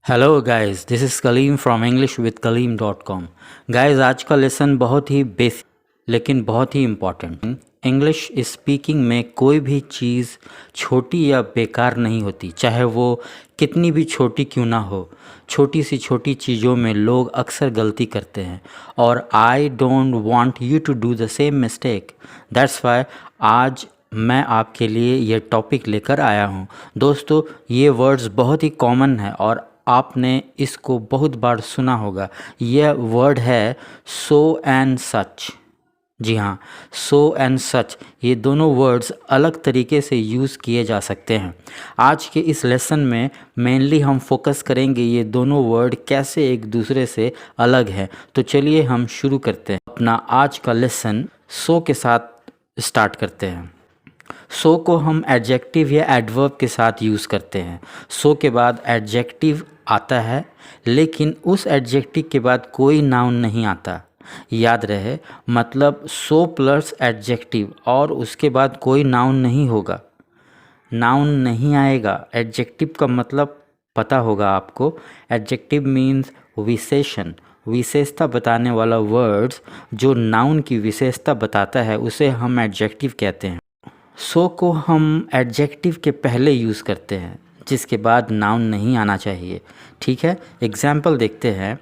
Hello guys, this is Kaleem from englishwithkalim.com। Guys, आज का lesson बहुत ही बेसिक लेकिन बहुत ही इम्पॉर्टेंट। इंग्लिश स्पीकिंग में कोई भी चीज़ छोटी या बेकार नहीं होती, चाहे वो कितनी भी छोटी क्यों ना हो। छोटी सी छोटी चीज़ों में लोग अक्सर गलती करते हैं और I don't want you to do the same mistake. That's why आज मैं आपके लिए ये टॉपिक लेकर आया हूँ। दोस्तों, ये वर्ड्स बहुत ही कॉमन है और आपने इसको बहुत बार सुना होगा। यह वर्ड है सो एंड सच। जी हाँ, सो एंड सच, ये दोनों वर्ड्स अलग तरीके से यूज़ किए जा सकते हैं। आज के इस लेसन में मेनली हम फोकस करेंगे ये दोनों वर्ड कैसे एक दूसरे से अलग हैं। तो चलिए हम शुरू करते हैं। अपना आज का लेसन सो के साथ स्टार्ट करते हैं। सो को हम एडजेक्टिव या एडवर्ब के साथ यूज़ करते हैं। सो के बाद एडजेक्टिव आता है, लेकिन उस एडजेक्टिव के बाद कोई नाउन नहीं आता। याद रहे, मतलब सो प्लस एडजेक्टिव और उसके बाद कोई नाउन नहीं होगा। नाउन नहीं आएगा। एडजेक्टिव का मतलब पता होगा आपको। एडजेक्टिव मीन्स विशेषण, विशेषता बताने वाला वर्ड्स जो नाउन की विशेषता बताता है उसे हम एडजेक्टिव कहते हैं। सो को हम एडजेक्टिव के पहले यूज़ करते हैं, जिसके बाद नाउन नहीं आना चाहिए। ठीक है, एग्जाम्पल देखते हैं।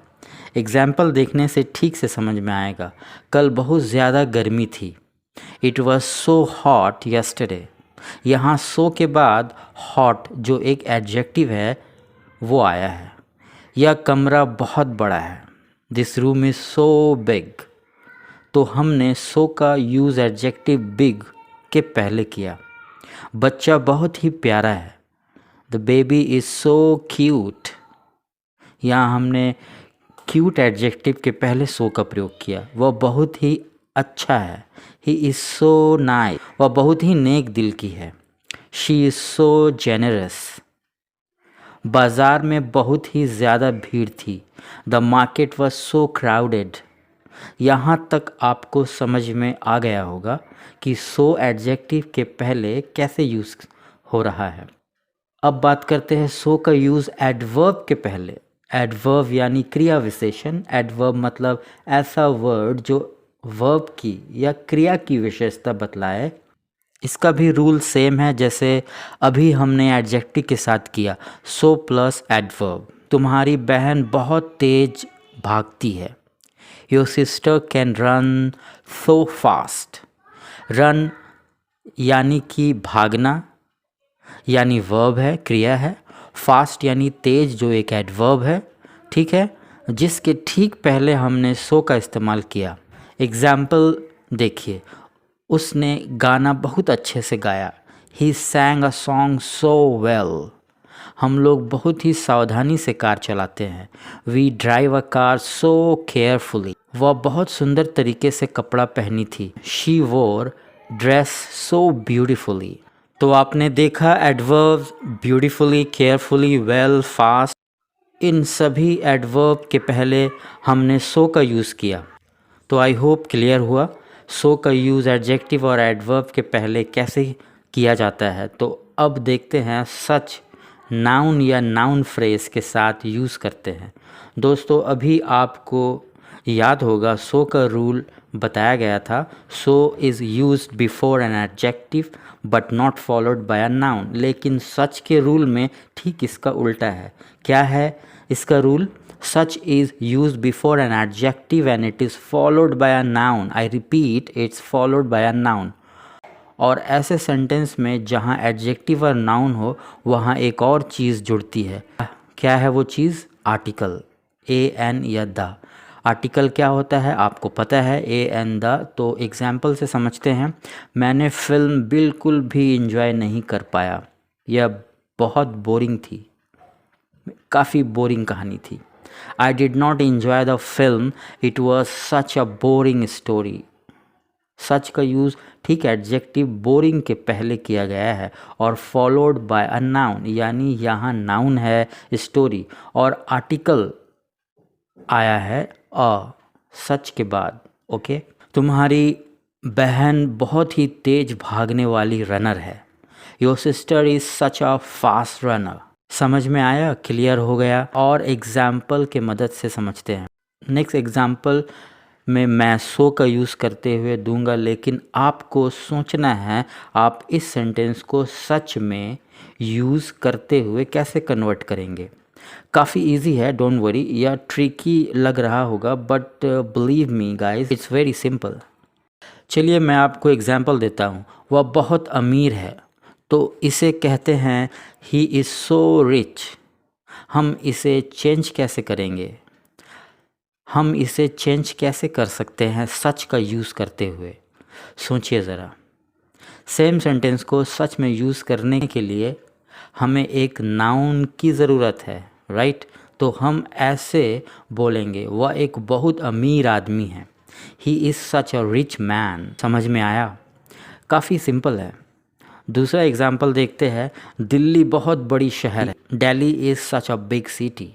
एग्जाम्पल देखने से ठीक से समझ में आएगा। कल बहुत ज़्यादा गर्मी थी। It was so hot yesterday. यहाँ सो के बाद हॉट जो एक एडजेक्टिव है वो आया है। यह कमरा बहुत बड़ा है। This room is so big. तो हमने सो का यूज़ एडजेक्टिव बिग के पहले किया। बच्चा बहुत ही प्यारा है। The baby is so cute. यहाँ हमने क्यूट एडजेक्टिव के पहले सो का प्रयोग किया। वह बहुत ही अच्छा है। He is so nice. वह बहुत ही नेक दिल की है। She is so generous. बाज़ार में बहुत ही ज़्यादा भीड़ थी। The market was so crowded. यहाँ तक आपको समझ में आ गया होगा कि सो एडजेक्टिव के पहले कैसे यूज़ हो रहा है। अब बात करते हैं सो का यूज़ एडवर्ब के पहले। एडवर्ब यानी क्रिया विशेषण। एडवर्ब मतलब ऐसा वर्ड जो वर्ब की या क्रिया की विशेषता बतलाए। इसका भी रूल सेम है जैसे अभी हमने एडजेक्टिव के साथ किया, सो प्लस एडवर्ब। तुम्हारी बहन बहुत तेज भागती है। Your sister can run so fast. Run यानी कि भागना यानी वर्ब है, क्रिया है। फास्ट यानी तेज जो एक एडवर्ब है। ठीक है, जिसके ठीक पहले हमने सो का इस्तेमाल किया। एग्जाम्पल देखिए, उसने गाना बहुत अच्छे से गाया। He sang a song so well. हम लोग बहुत ही सावधानी से कार चलाते हैं। We drive a car so carefully. वह बहुत सुंदर तरीके से कपड़ा पहनी थी। शी वोर ड्रेस सो ब्यूटिफुली। तो आपने देखा adverbs beautifully, carefully, well, fast, इन सभी एडवर्ब के पहले हमने सो का यूज़ किया। तो आई होप क्लियर हुआ सो का यूज़ एडजेक्टिव और एडवर्ब के पहले कैसे किया जाता है। तो अब देखते हैं सच नाउन या नाउन फ्रेज के साथ यूज़ करते हैं। दोस्तों, अभी आपको याद होगा सो का रूल बताया गया था। So is used before an adjective but not followed by a noun. लेकिन सच के रूल में ठीक इसका उल्टा है। क्या है इसका rule? Such is used before an adjective and it is followed by a noun. I repeat, it's followed by a noun. और ऐसे सेंटेंस में जहाँ एडजेक्टिव और नाउन हो वहाँ एक और चीज़ जुड़ती है। क्या है वो चीज़? आर्टिकल, ए एन या द। आर्टिकल क्या होता है आपको पता है, ए एन द। तो एग्जाम्पल से समझते हैं। मैंने फिल्म बिल्कुल भी इंजॉय नहीं कर पाया। यह बहुत बोरिंग थी, काफ़ी बोरिंग कहानी थी। I did not enjoy the film, it was such a boring story. Such का यूज़ ठीक एडजेक्टिव बोरिंग के पहले किया गया है और फॉलोड बाय अ नाउन, यानी यहाँ नाउन है स्टोरी और आर्टिकल आया है अ सच के बाद। ओके, तुम्हारी बहन बहुत ही तेज भागने वाली रनर है। Your sister is such a fast runner. समझ में आया, क्लियर हो गया? और एग्जाम्पल के मदद से समझते हैं। नेक्स्ट एग्जाम्पल में मैं सो का यूज़ करते हुए दूंगा, लेकिन आपको सोचना है आप इस सेंटेंस को सच में यूज़ करते हुए कैसे कन्वर्ट करेंगे। काफ़ी इजी है, डोंट वरी। या ट्रिकी लग रहा होगा, but believe me guys, it's very simple. चलिए मैं आपको एग्जाम्पल देता हूँ। वह बहुत अमीर है, तो इसे कहते हैं ही इज़ सो रिच। हम इसे चेंज कैसे करेंगे? हम इसे चेंज कैसे कर सकते हैं सच का यूज़ करते हुए? सोचिए ज़रा। सेम सेंटेंस को सच में यूज़ करने के लिए हमें एक नाउन की ज़रूरत है, राइट? तो हम ऐसे बोलेंगे, वह एक बहुत अमीर आदमी है। He is such a rich man. समझ में आया? काफ़ी सिंपल है। दूसरा एग्जाम्पल देखते हैं। दिल्ली बहुत बड़ी शहर है। Delhi is such a big city.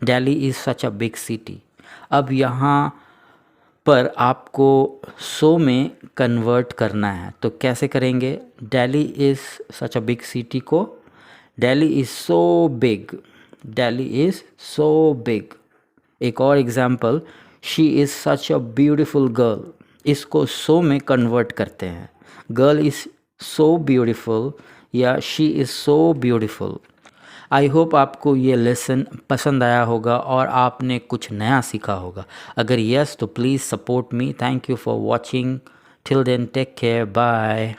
Delhi is such a big city. अब यहाँ पर आपको सो में कन्वर्ट करना है, तो कैसे करेंगे? Delhi is such a big city को Delhi is so big. Delhi is so big. एक और example, she is such a beautiful girl. इसको सो में कन्वर्ट करते हैं। गर्ल इज़ सो ब्यूटीफुल या she is so beautiful. I hope आपको ये लेसन पसंद आया होगा और आपने कुछ नया सीखा होगा। अगर यस तो please support me. Thank you for watching. Till then take care, bye.